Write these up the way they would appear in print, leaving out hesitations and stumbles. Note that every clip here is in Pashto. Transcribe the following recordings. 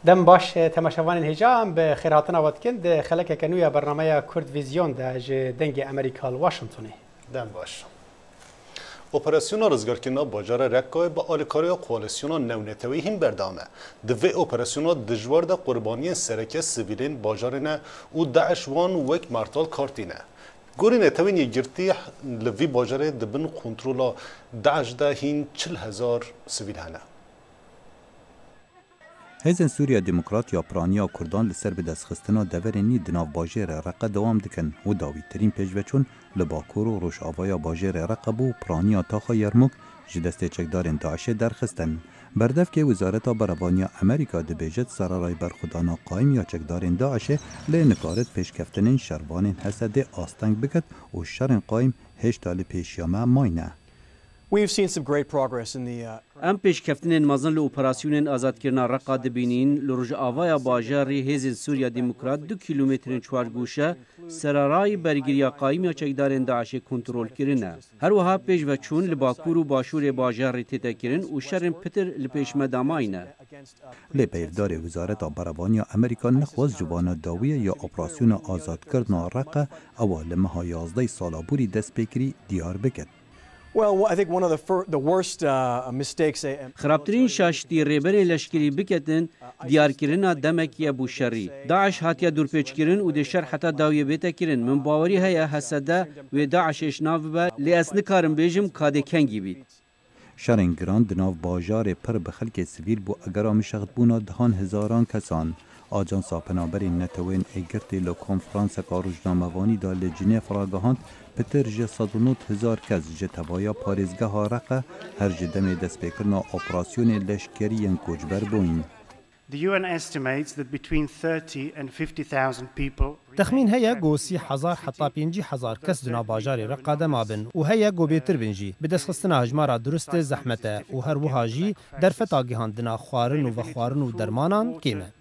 دم باش تماشاوان الهجام بخيراتنا واتكن ده خلك كنويا برنامج كورد فيزيون ده دنگ امریکا واشنطنی دم باش اپراسیون رزگارکردن باجار رکای با آلیکاری کوالسیون نونتوی هم بردامه. دوی اپراسیون دجوار ده قربانی سرکه سیویلین باجارنه و داعش وان وک مرتال کارتینه. گوری نتوین یگرتی لوی باجاره دبن کنترولا داعش ده هین 40,000 سیویل هنه. هزن سوریا دموکرات یا پرانیا کردان لسر به دستخستنا دورینی دناو باجر رقه دوام دکن و داوی ترین پیشوچون لباکور و روش آوایا باجر رقه بو پرانیا تاخا یرموک جدست چکدارین داعش درخستن. بردف که وزارت بروانیا امریکا دبیجت سرارای برخودانا قایم یا چکدارین داعش لنکارت پیشکفتنین شروانین حسد آستنگ بکت و شرین قایم هشتال پیشیامه ماینه. ام پیشکفتنên mezin li operasyonên azadkirina Reqa dibînin li Rojavaya bajarê hêzên Sûriya Demokrat 2 kilometrên çwargûşe serarayî bergiriya qayîmiya çekdarên Daişê kontrol kirine. Her wiha pêşveçûn li Bakur û Başûrê bajarê tête kirin û şerên pitir li pêşme damayîne. Lê peyvdarê Wizareta Berevaniya Amerîka nexwaz ji vana dawiya ya operasyona azadkirina Reqa ewa li meha 11 sala borî dest pêkirî diyar bikin. خرابترین شاشتی ریبر لشکری بکتن دیارکرنا دمکی ابو شری داعش هاتیا دورپیچکرین و دشر حتی داویه بیتا کرین من باوری هیا حسده و داعشش ناو با لی اسن کارم بیجم کاده کنگی بید شرین گراند ناو باجار پر بخلک سویل بو اگر آمشغت بونا دهان هزاران کسان آجانسا پنابری نتوین ایگرتی لو کنفرانس کاروجناموانی دا لجنه فراگهاند پتر جه 109,000 کس جه تبایا پارێزگه ها رقه هر جه دم دست بکرنا اپراسیون لشکری ین کوچبر بوین. تخمین هیا گو 30,000 حتی 50,000 کس دنا باجاری رقه دمابن و هیا گو بیتر بنجی به دست خستنا هجمارا درست زحمته و هر وهاجی درفت آگهان دنا خوارن و درمانان کیمه.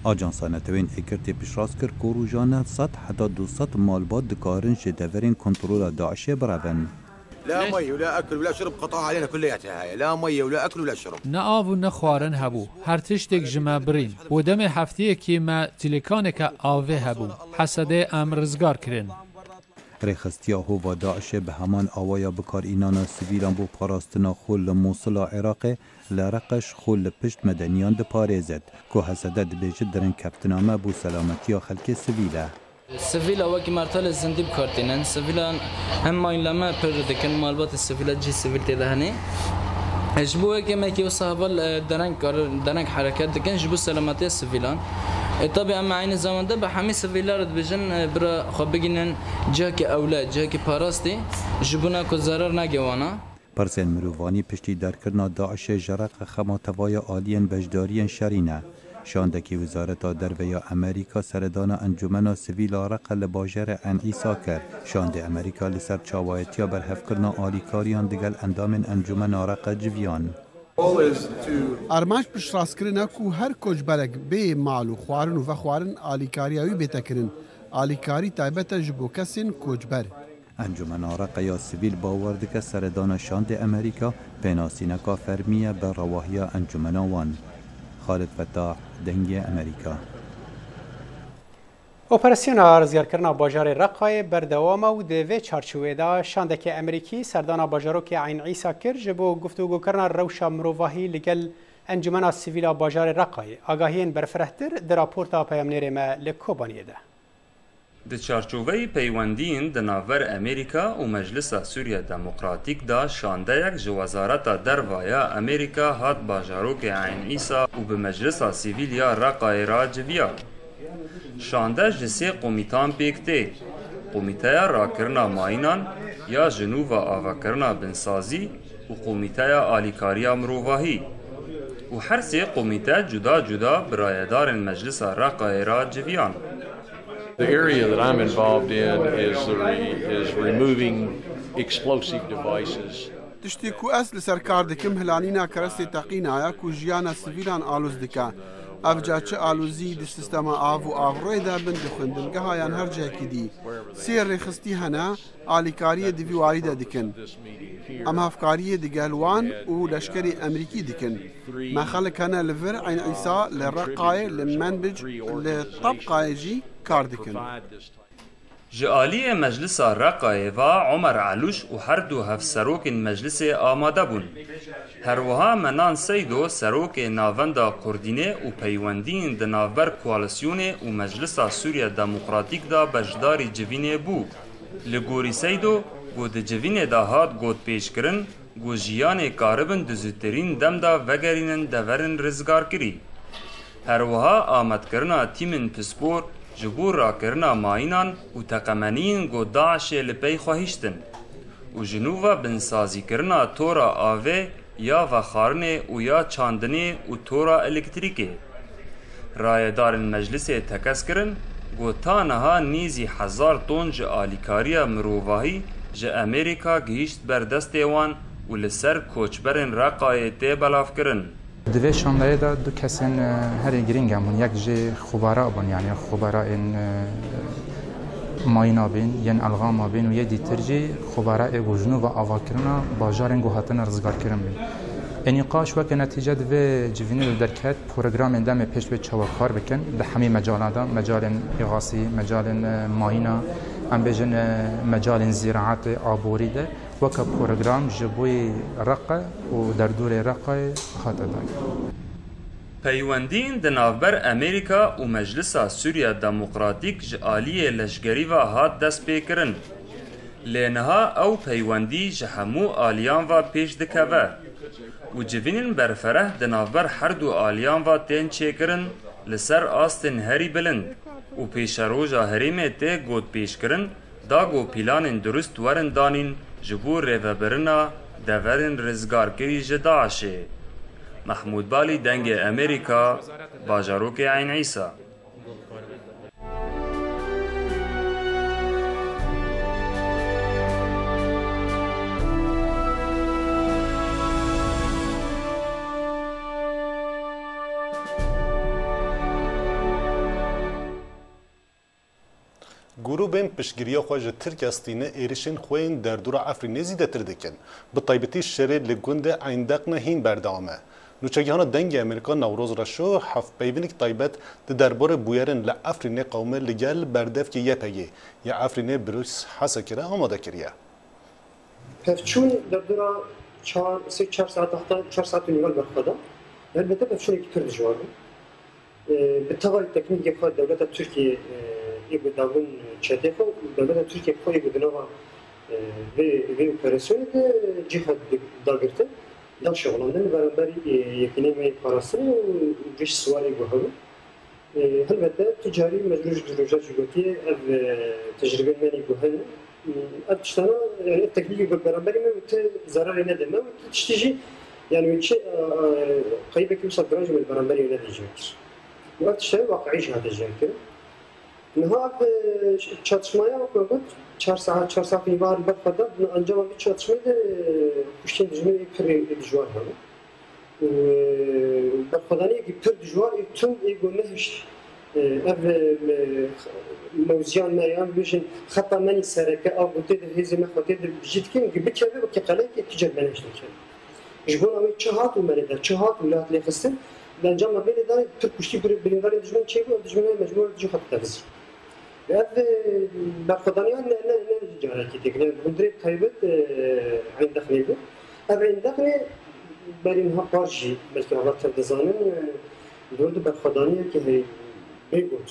آجانسا نتوین اکرتی پیشراز کرد که روزانه 100 حتی 200 مالبات دکارن شدورین کنترول داعش برون. لا مي ولا اكل ولا شرب قطعها علينا كلياتها هاي لا مي ولا اكل ولا شرب نه آب و نه خوارن هبو هر تشتک جمع برین و دم هفته که ما تلکانک آوه هبو حسده ام رزگار کرن رخستیا هو و داعش به همان آوایا بکار اینانا سویلان بو پاراستنا خول موصل عراق لرقش خول پشت مدنیان ده پارێزet که حسده دبیجد درن کفتنامه بو سلامتی خلک سویله سویلا وکی مرتال زندی بکارتینن سویلا هم ماینلامه پر دکن مالبات سویلا جی سویل تدهنی جبوه که مکی و صاحبال درنگ حرکت دکن جبو سلامتی سویلان طبعا اما عین زمان ده به همه سویلا رد بجن برا خواب بگینن جا که اولاد جا که پاراستی جبونا که ضرر نگوانا پرسین مروانی پشتی درکرنا داعش جرق خماتوای آلین بجدارین شرینه شاندکی وزارت درویا امریکا سردان انجمن سویل رقه لباجر انعیسا کرد شاند امریکا لسر چاوایتیا بر هفکرنا آلیکاریان دگل اندام انجمن رقه جویان ارماش پشراسکرنا کو هر کجبرک به معلو خوارن و خوارن آلیکاریاوی بتکرن آلیکاری تایبت جبو کسین کجبر انجمن رقه یا سویل باوردک سردان شاند امریکا پیناسینکا فرمیه بر رواهی انجمن وان خالد فتاح دنگ امریکا. اپراسیون ارزیابی‌کردن باجار رقای بردوام و دوی چارچوبه دا شاندک امریکی سردان باجارو که عین عیسی کرد بو گفتگو کردن روشا مروواهی لگل انجمن سیویل باجار رقای آگاهین برفرهتر در راپورتا پیامنیر ما لکوبانیه ده. د چارچوبه پیوندین د ناور امریکا و مجلس سوریا دموکراتیک دا شانده یک جوازارت دروایا امریکا هات باجاروک عین عیسی و به مجلس سیویلیا رقای را جویا. شانده جسی قومیتان پیکته قومیته راکرنا ماینان یا جنوب آواکرنا بنسازی و قومیته آلیکاریا مروواهی و هر سه قومیته جدا جدا برایدار مجلس رقای را جویان. The area that I'm involved in is removing explosive devices. تشتی کو اصل سرکار دکم هلانینا کرست تقینا یا کو جیانا سویلان آلوز دکا ئەفجاچە ئالوزی دی سیستەما ئاو و ئاڕۆیدا بن دخوێندنگەهایان هەرجێکی دی سێ ڕێخستی هەنا ئالیکاریە دیڤواریدا دکن ئەم هەفکاریە دیگەلوان و لەشکری ئەمریکی دکن مەخەڵک هەنە لەڤر عین ئیسا لە ڕقایە لە منبج لە طەبقایەجی کار دکن جعالی مجلس رقای و عمر علوش و هر دو هف سروک مجلس آماده بون. هر وها منان سیدو سروک ناوندا کردینه و پیوندین دناور کوالسیون و مجلس سوریا دموکراتیک دا بجداری جوینه بو. لگوری سیدو گود جوینه دا هات گود پیش کرن گو جیان کاربن دزوترین دم دا وگرینن دورن رزگار کری. هر وها آمد کرنا تیمن پسپور جبور را کرنا ماینان و تقمنین گو داعش لپی خواهیشتن و جنوبا بنسازی کرنا تورا آوه یا وخارنه و یا چاندنه و تورا الکتریکه رایدار مجلس تکس کرن گو تا نها نیزی 1000 تن جه آلیکاریا مروواهی جه امریکا گهیشت بردست وان و لسر کوچبرن رقای تی بلاف کرن دوی شانده دا دو کسین هری گرینگ همون یک جه خبرا بون یعنی خبرا این ماینا بین یعنی الغاما بین و یه دیتر جه خبرا ایگوژنو و آواکرنا باجارن گو هاتن رزگار کرن بین اینی قاش وکه نتیجه دوی جوینه درکت پروگرام دم پیش به چوکار بکن ده همه مجالا دا مجال اغاسی مجال ماینا ام بجن مجال زراعت عبوری ده وکه پروگرام جبوی رقه و در دور رقه خاطر داد. پیوندین دنابر امریکا و مجلس سوریا دموکراتیک جعالی لشگری و هات دست پیکرن. لینها او پیوندی جهمو آلیان و پیش دکوه و جوینین برفره دنابر هر دو آلیان و تین چیکرن لسر آستن هری بلند و پیش روژا هریمه تی گود پیش کرن دا گو پیلان درست ورن دانین جبور ریوبرنا دورن رزگار کری جداعشه محمود بالی دنگ امریکا باجاروک عین عیسا گروبین پشگیریا خواج ترکستینه ایرشین خوین در دور افرینه زیده تر دکن به طایبتی شری لگوند عیندق نهین بردامه نوچگیان دنگ امریکا نوروز را شو حف پیونیک طایبت درباره بویرن لافرینه قومه لگل بردف که یه پیه یا افرینه بروس حسا کرده آماده کریه پفچون در دور 4 ساعت و نیمال برخواده البته پفچون که کرد جواره به طور تکنیک خود دولت ترکیه ایگو داون چته خو دولت ترکیه خو ایگو دنوا و اپراسیون جهاد داگرته دا شغلندن برابری یکنی می پاراستن و ویش سوالی گوهر البته تجاری مجبور جلوجات جوتی از تجربه منی گوهر اتشتنا يعني التكنيك بالبرامبري ما ضرر ندم ما تشتيجي يعني چه قريبه كم صدراج من البرامبري نديجي وقت شيء واقعي هذا جاكر نهار çatışmaya bakıyorduk. 4 saat ibaret bakmadan ancak bir çatışmayı da kuşun düzmeni bir dijvar var. Bakmadani ki bir dijvar tüm ego nehiş ev موزیان میان بیشن خطا منی سرکه آب بوده ده هزینه خاطر ده بجید کن که بکره و که قلعه که تجار منش نکرد. جبون آمی چهات و منی ده چهات ولایت لیخستن لنجام مبینه داره تو کشتی برینداری دشمن چی بود دشمن مجموع جو خط تفزی. بعد برخدانیان نه جاره کی دیگه هندری تایبت عند دخلی اب عند دخلی بریم ها پارچی بلکه حالا تردزانه دورد برخدانیه که بیگوت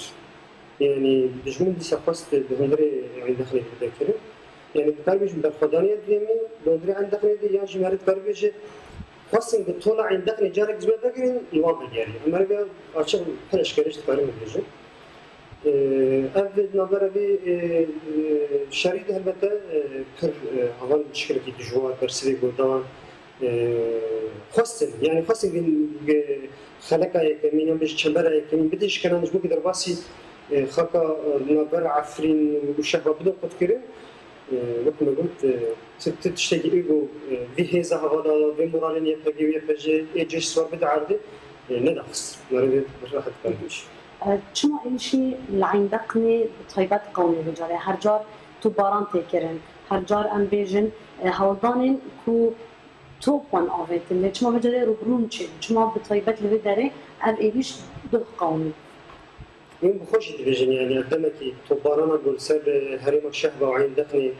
يعني دشمن دي سقست بهندري عند دخل الذاكره يعني بتربيج بالخدانيه ديمي بهندري عند دخل دي يعني جمهوريه تربيج خاصن بتطلع عند دخل جارك زمان فاكرين الواقع يعني اما بقى عشان فلاش كريش تقارن بيجي افد نظر بي شريد البته كر اول مشكله في الجوار برسلي قدام خاصن يعني خاصن خلقه يمين بيش شمبره يمين بديش كان نجبو قدر باسي خاكا نابر عفرين وشهوة بدون قد كريم وقت ما قلت تشتكي إيجو في هيزة هذا في مورالين يبقى ويبقى إيجيش سوار بدأ عرضي ندخس مرة راحت كارجش شما إيشي العين دقني طيبات قومي بجاري هر جار تو باران تكرن هر جار ام بيجن هولدانين كو توبان آفت اللي شما بجاري روبرون چه شما بطيبات اللي بداري اف إيش دو قومي من بخوش ديفيجن يعني قدامك تو باران اقول سر هريم الشهبة وعين دقني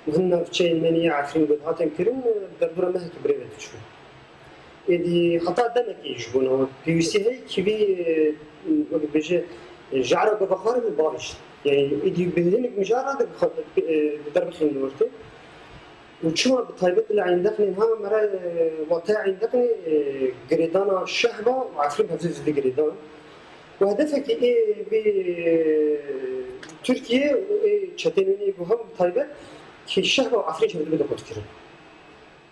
وهن في شيء مني عارفين بدهاتن كرن دردورة ما هيك بريفت شو إدي حتى قدامك يجبونه بيوسي هي كبي بيجي جعرة ببخار بالبارش يعني إدي بهذينك مجرد بدرب خيم نورتي وشو بطيبت اللي عندكني ها مرة وقتها عندكني جريدانا الشهبة وعارفين هذا في جريدان وهدفك إيه بتركيا وإيه تشاتيني وهم بطيبت كي الشهبة وعارفين شو بدهم يذكرون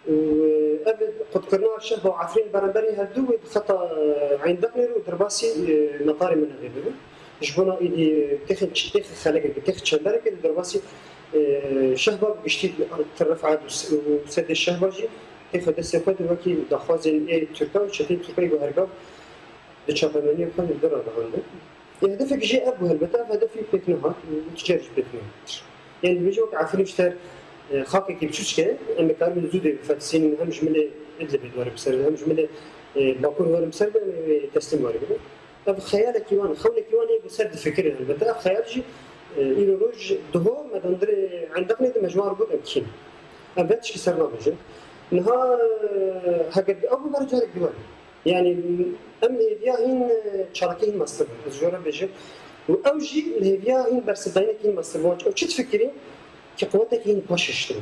وقبل قد كنا الشهبة وعارفين برنبري هدو خطأ عندكني ودرباسي مطاري من غيره جبنا إيدي تاخد خلاك تاخد شمبرك درباسي شهبة بيشتي ترفع وسد الشهبة جي تاخد السفاد وكي دخازن إيه تركيا وشتين تركيا وهرجع للشامبيونية وكان الدرجة عنده يعني هدفك جي أبو هالبتاع هدفي بيتنها وتجارج بيتنها يعني بيجوك عارفين اشتر خاكي كي بشوشكه أما كان من زود فاتسين هم جملة إدلب دوار بسر هم جملة باكور دوار بسر تسلم دوار بده طب خيالك يوان خولك يوان بسر الفكر هالبتاع خيالجي إلى روج دهو ما دندر عندنا ده مجموعة بود أمكين أبدش كسرنا بيجي نها هجد أول مرة جالك دوار يعني أم الهيفياهين شراكين مصر الجورة بيجي وأوجي الهيفياهين برسدينكين مصر واج أو شو تفكرين كقوتك هين باش يشتغل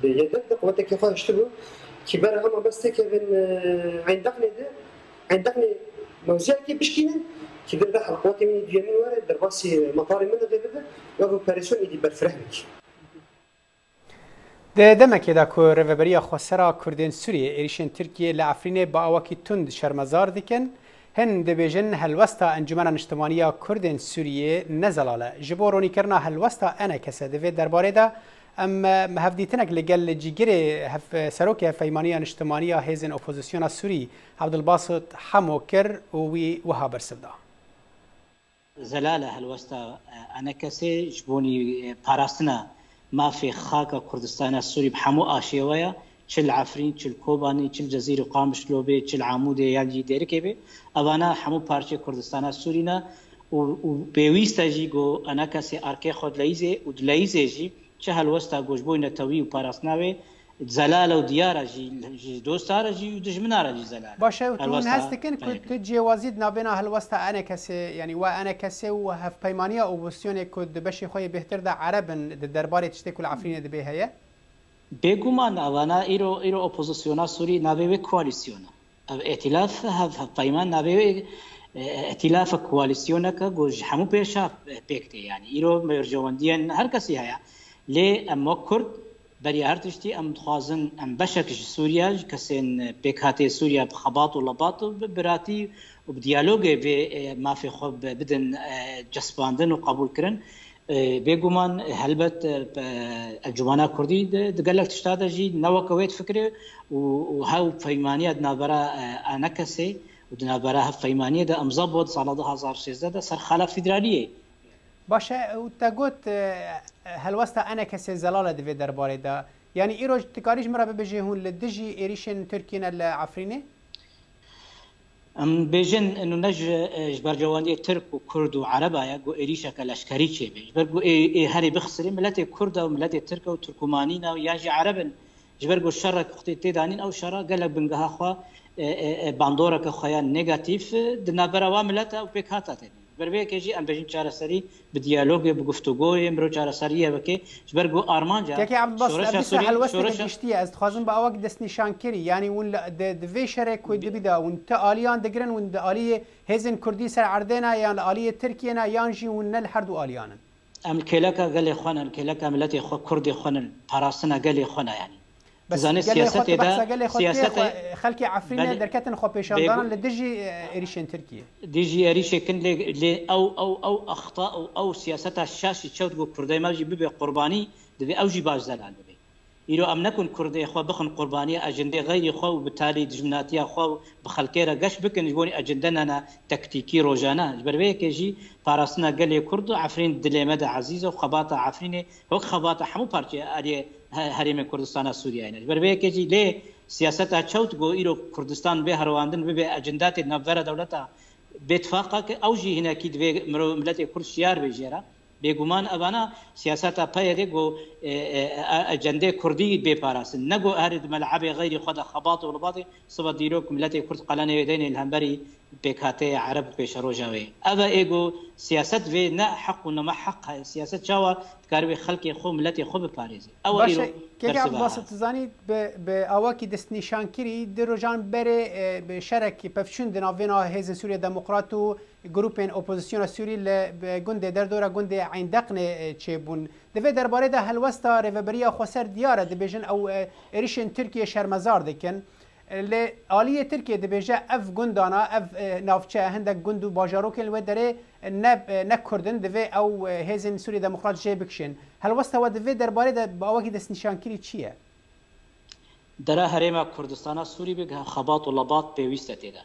يدك قوتك يخاف يشتغل كبار هم بس كيفن عندكني موزع كي بشكينا كبر ده حلقاتي من اليمين ورا درباسي مطاري من غيره وهو باريسون يدي برفرهمك دمك دا کو رهبری خسرا کردن سوریه ایریشن ترکیه لعفرینه با اواکی تند شرمزار دکن هن دبیجن هلوستا انجمن اجتماعی کردن سوریه نزلاله جبورونی کرنا هلوستا انا کسه دوی درباره دا ام هفدیتنک لگل جیگری سروک فیمانی اجتماعی هزن اپوزیسیون سوری عبدالباسط حمو کر وی وها برسبدا زلاله هلوستا انا کسه جبونی پاراستنا ما في خاكا كردستان السوري بحمو آشيوية تشل عفرين تشل كوباني تشل جزيرة قامش لوبي تشل عمودي يعني ديركي بي أبانا حمو بارشي كردستان السورينا وبيويستا جيغو أنا كاسي أركي خود ليزي ودليزي جي تشهل وستا جوجبوي نتوي وباراسناوي زلاله وديارة جي دوستارة جي ودجمنارة جي زلاله باشه وتون هستكن كنت جوازيد نابنا هالوستا أنا كسي يعني وأنا كسي وهف بيمانية أوبوسيوني كود بشي خوي بهتر دا عربن درباري تشتكو العفرين دبي هيا بيجومان أنا إيرو أوبوزيسيونا سوري نابي كواليسيونا ائتلاف هف بيمان نابي ائتلاف كواليسيونا كجوج حمو بيشا بيكتي يعني إيرو مرجوانديان هر كسي هيا ليه أما كرد بري هرتشتي ام خوازن ام بشك سوريا كسين بكاتي سوريا بخباط ولباط براتي وبديالوج ما في خب بدن جسباندن وقبول كرن بيجومان هلبت الجمانة كردي دقلك تشتاده جي نوا كويت فكره وهاو فيمانية دنابرا انكسي ودنابرا فيمانية ده امزبط سال 2016 ده سر خلاف فيدراليه باشه و تقول هلوستا أنا كسي زلالة دفي درباري دا يعني إيروج تكاريج مرة ببجي هون لدجي إيريشن تركينا العفريني؟ بيجن إنه نج جبرجوانية ترك وكرد وعربة يقو إيريشا كالأشكاري شيء جبرجو هاري بخسري ملتي كردة وملتي تركة وتركمانينا وياجي عربا جبرجو الشرك اختي تدانين أو شرا قالك بنجها خوا باندورا كخيان نيجاتيف دنابرا واملتا وبيكاتا تاني بربيه كيجي ام بيجين چاره سري بديالوج بگفتگو امرو چاره سريه بكي جبرگو ارمانجا كي عبد الباسط هلوست گشتي از خوازم با اوق دست نشان كري يعني ون د شرك و دبيدا ون تاليان دگرن ون د اليه هزن كردي سر عردنا يعني اليه تركينا يانجي ون الهر دو اليان ام كلكا قال لي خونا الكلكا ملتي خو كردي خونا باراسنا قال لي خونا يعني بس سياسات ده سياسات خلكي عفرين دركتن خو بيشاندان لدجي إيريشن تركيا ديجي إيريشن كن لي أو أخطاء أو سياستها الشاشة تشوت جو كردي ماجي ببي قرباني دبي أوجي باج زلال دبي إيرو أم نكون كردي إخوة بخن قربانية أجندة غير إخوة وبالتالي دجمناتية إخوة بخلكيرة قش بكن جبوني أجندنا تكتيكي روجانا جبربيك يجي بارسنا قال كرد عفرين دليمة عزيزة وخباطة عفرين هو خباطة حمو بارتي عليه هرم كردستان سوريا يعني جبربيك يجي ليه سياستها تشوت جو إيرو كردستان به هرواندن به أجندات نفذرة دولتها باتفاقك أوجي هنا كيد في ملتي كرد شيار بيجيرا بێگومان ئەوانە سیاسەتە پەیەێک و ئەجەندەی کوردی بێپاراستن نەگو هەرد مەلعەبێ غەیری خۆدا خەبات و وڵباتی سبە دیرۆک ملەتی کورد قەلەنەوێ دەینێ هەمبەری بێکاتەیە عەرەب پێشە ڕۆژاوێ ئەوە ئێگو سیاست وێ نە حەق و نەمە حەق سیاست چاوە کاروێ خەڵکی خۆ ملەتی خۆ بپارێزێ ئەوە باسەتزانی بە ئەوەکی دەستنیشانکری دروژان بەرێ شەرێکی پەفچون دناوێنە هێزە سووریا دموکرات و گروپên opozisyona Sûrî li gundê derdora gundê Eyndaqnê çêbûn. Divê derbarê de helwesta rêveberiya Xweser diyar e dibêjin ew êrişên Tirkiye şermezar dikin. Lê aliyê Tirkiye dibêje ev gundana ev navçe hindek gund û bajarokên wê derê ne Kurdin divê ew hêzên Sûrî Demokrat jê bikişin. Helwesta we divê derbarê de bi awekî destnîşankirî çi ye? Dera herêma Kurdistana Sûrî bi xebat û lebat pêwîst e têde.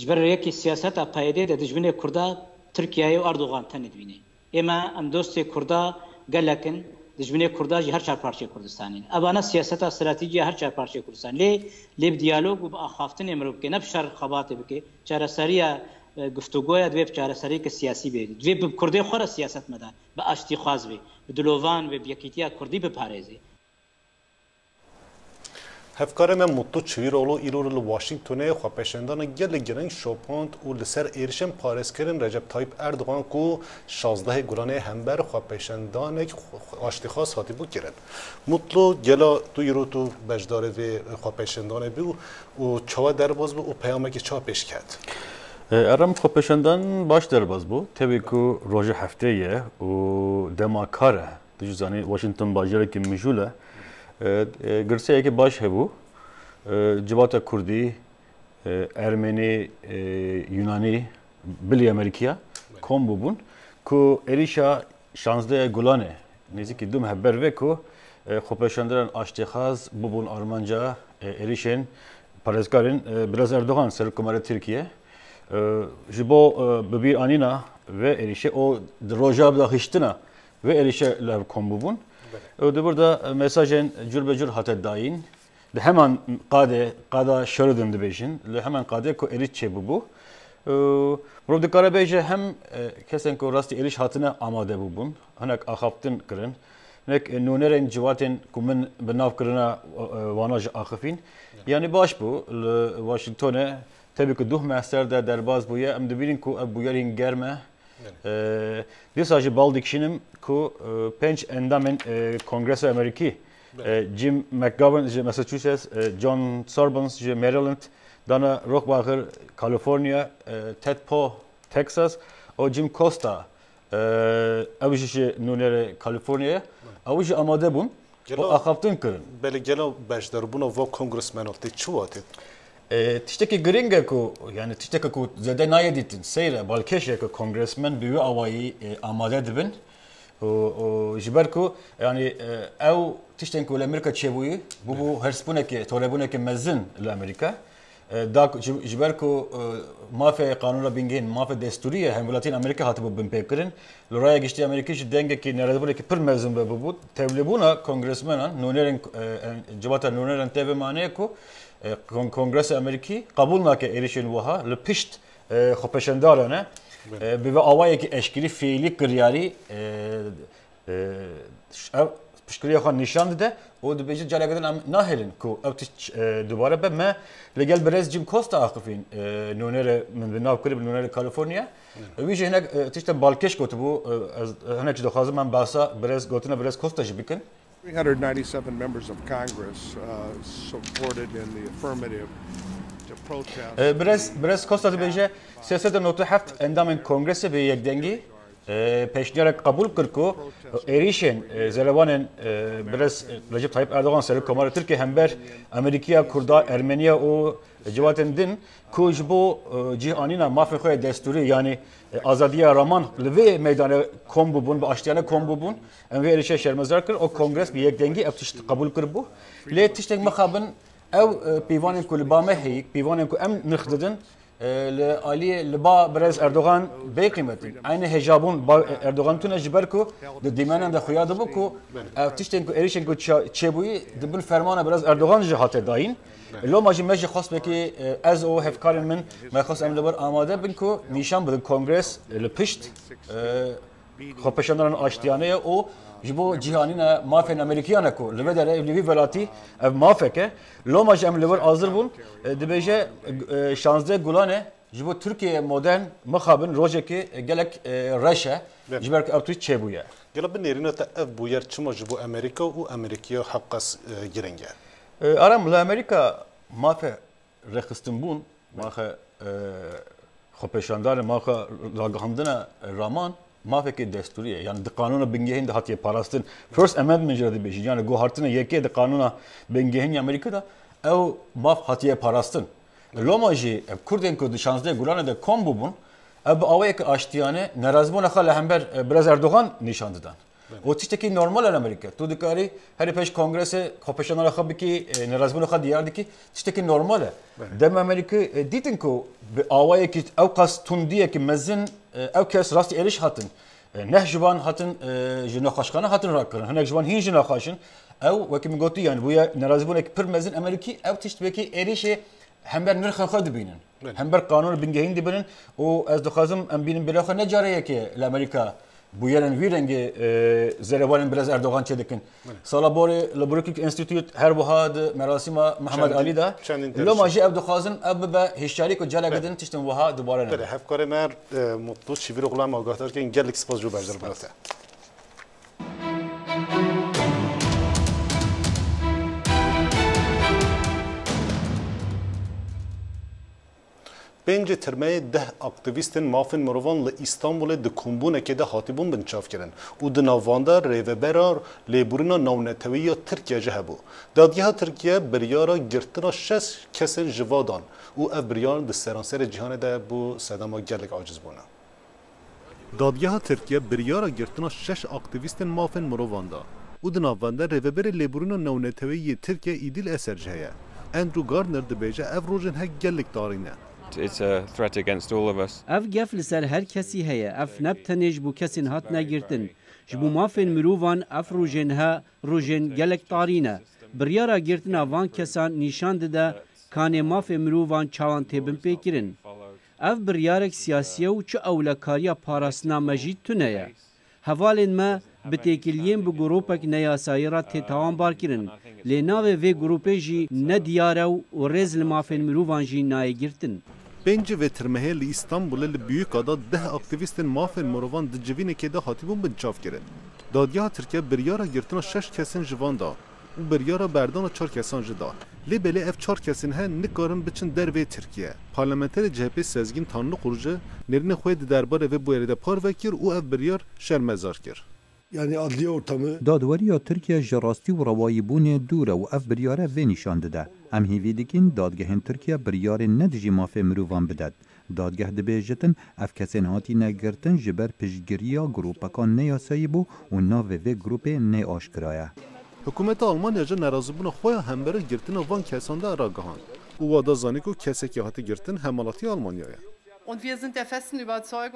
جبر یکی سیاست پایدار دشمن کردا ترکیه و اردوغان تندوینه. اما ام دوست کردا گلکن دشمن کردا جی هر چهار پارچه کردستانین. ابانا سیاست استراتژی هر چهار پارچه کردستان. لیب دیالوگ و آخافتن امروز که نبشر خبات بکه چهار سریع گفتگوی دوی چهار سریع که سیاسی بید. دوی کردی خورا سیاست مدار. با اشتی خواز بی. بدلوان و بیاکیتیا کردی بپارێزێ. هفکار من مطلوب چویرالو ایرور واشنگتونه خواپیشندان گل گرنگ شوپاند و لسر ایرشم پارس کردن رجب طایب اردوغان کو 16 گرانه همبر خواپیشندان آشتیخواست هاتی بود کردن مطلوب گلا تو ایرو تو بجدار و خواپیشندان بی و چوا درباز بو و پیامه که چا پیش کرد ارم خواپیشندان باش درباز بو تبی کو روز هفته یه و دماکاره دجزانی واشنگتن باجره که میجوله گرسه که باش هبو جبات کردی ارمنی یونانی بلی امریکا کم بودن که ایریشا 16 گلانه نزدیک دوم هبر و که خوپشاندران آشتیخاز بودن آرمانجا ایریشن پارێزgarên biraz Erdoğan Serokkomarê Tirkiye ji bo bibîr anîna ve êrişê o roja da xiştina ve êrişe li kom bûbûn de burada mesajên cür hate dayîn li heman qada şeridin dibêjin li heman qadê ku êriş çêbûbû mirov dikare bêje hem kesên ku rastî êriş hatine amade bûbûn hinek axaftin kirin hinek nûnerên ciwatên ku min bi nav kirina wana ji axifîn yani baş bû li Washingtonê tabii ki duh meser de derbaz bûye em dibînin ku ev bûyerên germ e dîsa jî bal dikişînim ku pênc endamên Kongresa Amerîkî Jim McGovern ji Massachusetts, John Sorbons ji Maryland, dana Rohrabacher California, Ted Poe Texas û Jim Costa ew ji nûnerê Californiya ew jî amade bûn û axaftin kirin. Belê gelo beşdarbûna va kongresmena tê çi watê? Tiştekî giring e ku yani tiştekî ku zêde nayê dîtin seyre balkêşeke kongresmen bi wî awayî amade dibin û ji ber ku yani ew tiştên ku li Amerîka çêbûyî bû herspûnekê torebûnekê mezin li Amerîka da ji ber ku mafê qanûna bingehîn mafê destûrî hemwelatiyên Amerîka hatibû binpêkirin li raya giştî Amerîkî ji dengekî nerezbûnekî pir mezin bûbû tevlîbûna kongresmenan nûnerên civata nûnerên tevê maneye ku Kongresa Amerîkî qabûl nake êrişên wiha li pişt xwepeşandaran e bi vê awayekî eşkirî fiilî kiryarî ev piştgiriya xwe nîşan dide û dibêje careke din em nahêlin ku ew tişt dubare be me li gel birêz Jim Costa axifîn nûnerê min bi nav kiriye bi nûnerê California wî jî hinek tiştên balkêş gotibû hinek jî dixwazim em basa birêz gotina birêz Costa jî bikin 397 members of Congress supported in the affirmative to protest. Biraz Costa dibêje 397 endamên Kongresê bi yekdengî پیشنهاد قبول کرد که ایریشن زلوان برس رجب طیب اردوغان سر کمار ترکیه هم بر امریکا کردا ارمنیا و جواتن دین که جبو جهانینا مافی خوی دستوری یعنی آزادی رامان لوی میدان کمبو بون با اشتیانه کمبو بون ام وی ایریشه شرمزار کرد و کنگرس به یک دنگی ابتشت قبول کرد بو لی تشتگ مخابن او پیوانن که لبامه هیک پیوانن که ام نخددن لآلی لبا برز اردوغان به قیمتی aynı hejabun Erdoğan tune jiberku de dimanen de xoyad bu ku tişten ku erişen ku çebuyi de bun fermana biraz Erdoğan jihate dayin lo maji meji khas beki az o hevkarin min ma khas em leber amade bin ku nişan bu kongres le pişt xopeşanların aştiyane o jibo cihanina mafen amerikiyana ku leveder evlivi velati ev mafeke lo maji em leber hazır bun de beje şanzde gulane jibo Türkiye modern mekhabin rojeki gelek reşe jiber ki abtu çebuya gela bin nerine ta ev bu yer çima jibo Amerika u Amerikiya haqqas girenge aram la Amerika mafe rekhstin bun mafe xopeşandar mafe laghandına raman mafeke desturiye yani de kanuna bingehin de hatiye parastin first amendment jedi beji yani go hartına yeke de kanuna bingehin Amerika'da ev maf hatiye parastin lomaji kurden ko şansde gulane de kombu bun ev avayek aştiyane nerazbona khala hember biraz Erdoğan nişandıdan o tişteki normal Amerika tu dikari her peş kongrese xopeşanlar xabiki nerazbona kha diyardiki tişteki normal dem Amerika ditin ko avayek ev qas tundiye ki mezin ev kes rasti eriş hatın nehjban hatın jinaxaşkana hatın rakırın hanek jban hin jinaxaşın ev vekim goti yani bu ya nerazbona ki pir mezin Ameriki ev tişteki erişe hember nirxan xad binin hember kanun bingehin dibinin o az doxazım em binin bilaxa ne careye ki Amerika bu yerin virengi zelevalin biraz Erdoğan çedekin. Salabori Laborikik Institute her buhad merasima Muhammed Ali da. Lo maji ev doxazın ev be hişarik o calagadın tiştin buha dubara ne. Hevkare mer mutlu çivir oğlan avgatlar ki gellik spas jo berzer balata. Bence termeye de aktivistin mafin morovan le İstanbul'e de kumbune de hatibun bin çaf kirin. U de navanda reveberar leburina navneteviya Türkiye cehebu. Dadyaha Türkiye biryara girtina şes kesin jivadan. U ev biryar de seranser cihane de bu sedama gellik aciz buna. Dadyaha Türkiye biryara girtina şes aktivistin mafin morovanda. U de navanda reveber leburina navneteviya Türkiye idil eser ceheye. Andrew Gardner de beje ev rojin hek gellik darine. It's a threat against all of us. Ev gef li ser her kesî heye. Ev nebtenê ji bo kesên hatine girtin. Ji bo mafên mirovan ev rojên he rojên gelek tarî ne. Biryara girtina van kesan nîşan dide kanê mafê mirovan çawan têbin pêkirin. Ev biryarek siyasiye û çi ewlekariya parastina me jî tune ye. Hevalên me bi têkiliyên bi gropek neyasayî ra tê tawanbar kirin. Lê navê vê gropê jî ne diyar ew û rêz li mafên mirovan jî nayê girtin. Bence ve termeheli İstanbul'e li büyük ada deh aktivistin mafin morovan de civineke de hatibun bin çaf kirin. Dadyaha Türkiye biryara girtina şeş kesin jivan da u biryara berdana çar kesan jida. Li beli ev çar kesin he nikarin biçin derve Türkiye. Parlamenteri CHP Sezgin Tanrı kurucu nerine xoy derbare ve bu yeride par vekir u ev biryar şermezar kir. Yani adliye ortamı Dadwariya Türkiye ji rastî û rewayîbûnê dûr e û ev biryare vê nîşan dide. Em hêvî dikin dadgehên Türkiye biryarên ne dijî mafê mirovan bidet. Dadgeh dibêjitin ev kesên hatîne girtin ji ber piştgiriya gropekan neyasayî bû û navê vê grupê nê aşkira ye. Hükümeta Almanya ji nerazîbûna xwe ya hembere girtina van kesan de ragihand. û wada zanî ku kesekî hatî girtin hemalatiya Almanyaya.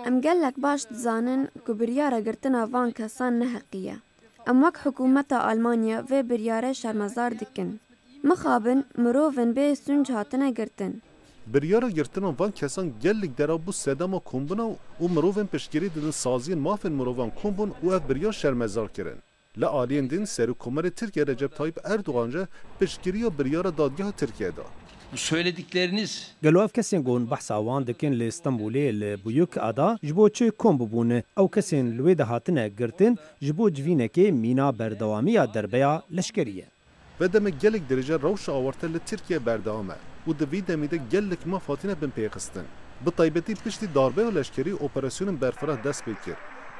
Em gelek baş dizanin ku biryara girtina van kesan neheqiye. Em wek hikûmeta Almanya vê biryare şermezar dikin. Mixabin mirovên bê sunc hatine girtin. Biryara girtina van kesan gellik dera bu sedema kombina û mirovên piştgirî didin saziyên mafên mirovan kombun û ev biryar şermezar kirin. Li aliyên din Serokkomarê Tirkiye Recep Tayyip Erdoğan jî piştgiriya biryara dadgeha Tirkiye'da. Söyledikleriniz gelo ev kesên gon behsa wan dikin li İstanbulê li Buyuk Ada ji bo çi kom bibûne ew kesên li wê de hatine girtin ji bo civînekê mîna berdewamiya derbeya leşkerî. Ve demek gelek derece rewşa awarta li Tirkiye berdewam e û di vî demê de gelek maf hatine bin pêxistin. Bi taybetî piştî darbeya leşkerî operasyonên berfireh dest pê kir.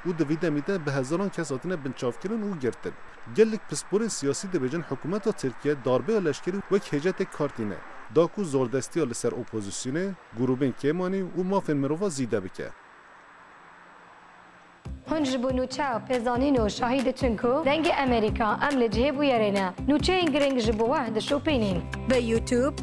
و دوی دمیده به هزاران کس هاتنه بنچافکرن و گرتن. گلک پسپور سیاسی دبیجن حکومت ترکیه داربه لشکری وک هجت کارتینه. داکو زوردستی لسر اپوزیسیونه، گروبین کیمانی و مافن مروفا زیده بکه. هنج بو نوچه پیزانین و شاهید چنکو دنگ امریکا عمل جه بو یرینه نوچه انگرنگ جبو واحد شو پینین به یوتیوب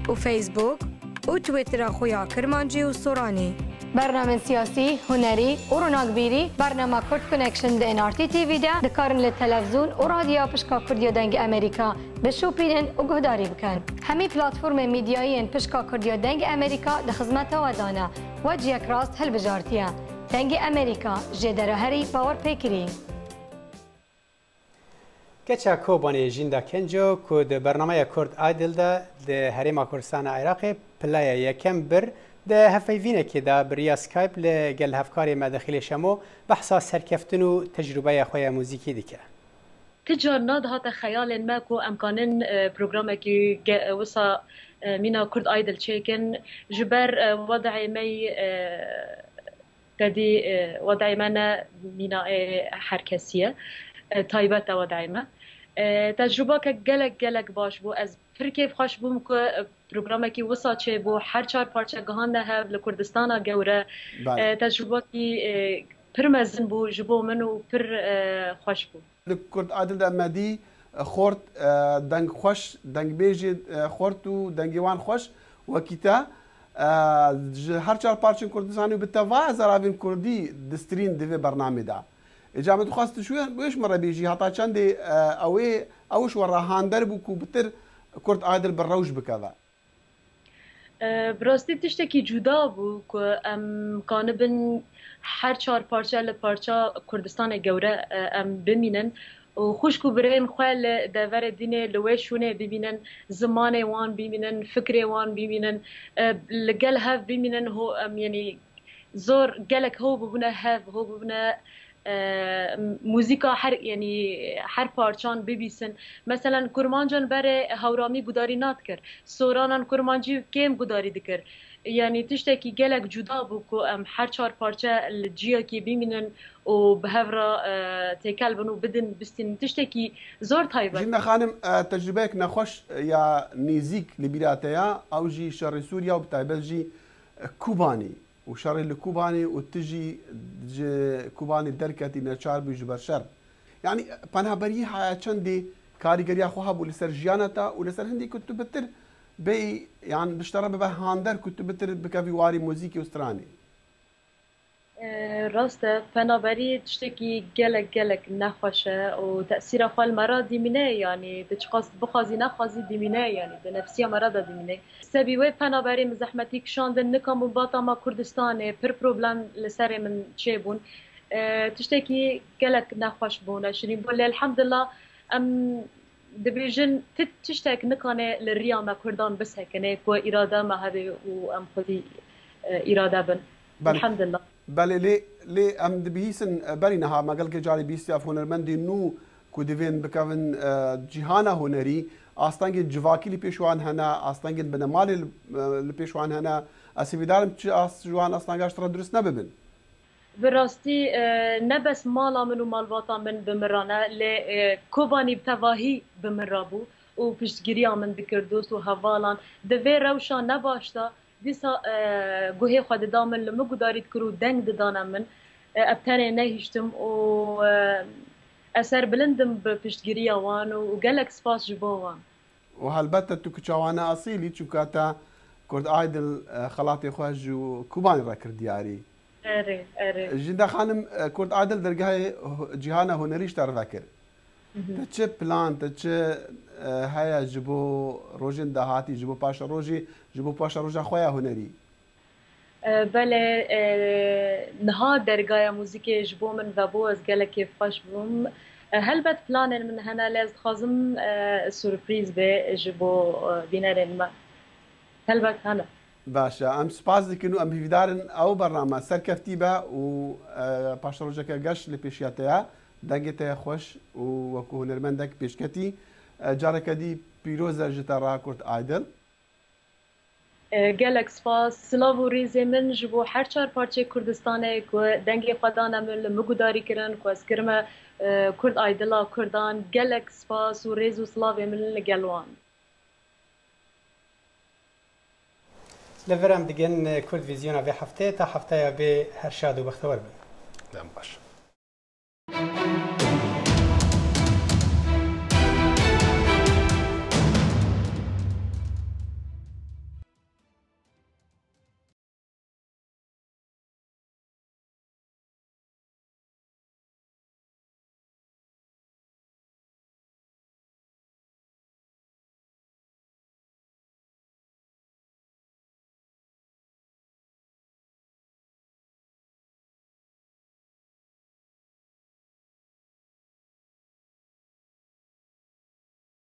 و فیسبوک و تویتر خویا کرمانجی و سورانی برنامه سیاسی، هنری و روناکبیری برنامه کرد کنکشن ده انارتی تیوی ده دکارن لتلفزیون و رادیو پشکا کردیو دنگ امریکا به شو پینن و گهداری بکن همی پلاتفورم میدیایی پشکا کردیو دنگ امریکا ده خدمت و دانه و جیک راست هل بجارتیه دنگ امریکا جدر هری باور پیکری کچا کوبانی جیندا کنجو کو د برنامه کرد عادل ده هریما کردستان عراق پلای یکم بر ده هفیوینه که ده بریا سکایپ لگل هفکاری مداخل شمو بحثا سرکفتن و تجربه خوی موزیکی دیگه تجار ناد هات خیال ما کو امکانن برنامه کی وسا مینا کرد عادل چیکن جبر وضع می قدي وضعي منا مينا حركسية تايبات وضعي ما تجربة كجلك باش بو از فركيف خوش بو مكو برنامجي وصلت بو هر چهار پارچه گهانده هب لکردستان گوره تجربة کی پرمزن بو جبو منو پر خوش بو لکرد عادل دمدی خورد دنگ خوش دنگ بیجی خورد و دنگوان خوش وکیتا هر چهار پارچه کردستانی بالتوا زرابين كردي دسترين دفي برنامج دا اجابه خاصه شو ويش مره بيجي حتى چند اوش وراهان دربكو بتر كرد عادل بالروج بكذا براستی تشتکی جدا بو که ام کانبن هر چهار پارچه لپارچه کردستان گوره ام بمینن و خوشکو برین خوال دور دینه لوشونه ببینن زمان وان ببینن فکر وان ببینن لگل هف ببینن هو یعنی زور گلک هو ببونه هف هو ببونه موزیکا هر پارچان ببیسن مثلا کرمانجان بره هورامی گداری نات کرد سورانان کرمانجی کم گداری دکر یعنی تشتکی گلک جدا بو که هر چهار پارچه الجیا کی ببینن و به هفرا تکل بنو بدن بستین تشتکی زور تایبه جینا خانم تجربهك نخوش یا نزیک لبیراتیا او جی شر سوریا و بتایبه جی کوبانی و شر الكوباني وتجي كوباني دركتي نشار بيجبر شر يعني بنا بريحة چندي كاريگريا خوها بو لسر جيانتا ولسر هندي كنت بتر بي يعني بشترى به هاندر كنت بتر بكافي واري موزيكي استراني راسته فنابري تشتكي جلك نخوشه وتأثير خال مرض ديمينه يعني بتشخص بخازي نخازي ديمينه يعني بنفسية مرض ديمينه سبي وي فنابري مزحمتي كشاندن نكم باطا ما كردستان بر بروبلم لسر من شيبون تشتكي جلك نخوش بون شرين بقول الحمد لله ام دبيجن تشتاك نكانه للريا ما كردان بس هكنه كو إرادة ما هذه وام خذي إرادة بن الحمد لله بله لی ام دبیسن بری نها مگل که جاری بیستی اف هنرمندی نو کودوین بکن جهانا هنری آستانگ جواکی لی پیشوان هنا آستانگ بنمال لی پیشوان هنا اسیبیدارم چه آست جوان آستانگاش ترا درست نببن براستی نبس مالا من و مالواتا من بمرانه لی کوبانی بتواهی بمرابو و پشتگیری من دکردوست و هوالان دوی روشان نباشتا دیسا گوهی خود دامن لما گدارید کرو دنگ دادانم من ابتنه نهیشتم و اثر بلندم بپشتگیری وان و گلک سپاس جبوان و هلبته تو کچوانا اصیلی چوکاتا کرد عادل خلاطی خوش و کوبانی را کرد دیاری اره جنده خانم کرد عادل درگاه جهان هنریش تر فکر تچه پلان تچه هيا جبو روجين دهاتي جبو باشا روجي جبو باشا روجا خويا هنري بله نها درگاه موزیک جبو من و بو از گله کیف خوش بوم هل بد پلان من هنا لاز خازم سورپریز به جبو بینرن ما هل بد هنا باشا ام سپاس دکنو ام هیدارن او برنامه سرکفتی با و پاشا روجا که گش لپیشیاتیا دنگته خوش و وکو هنرمندک پیشکتی جارك دي بيروزا جتا راكورت عادل گلک سپاس سلاو و ریزی من جبو هر چهار پارچه کردستانه که دنگی خدانه من مگوداری کرن که از کرمه کرد آیدلا کردان گلک سپاس و ریز و سلاو من لگلوان لورم دیگن کرد ویزیون به هفته تا هفته به هر شاد و بختور بید. باش.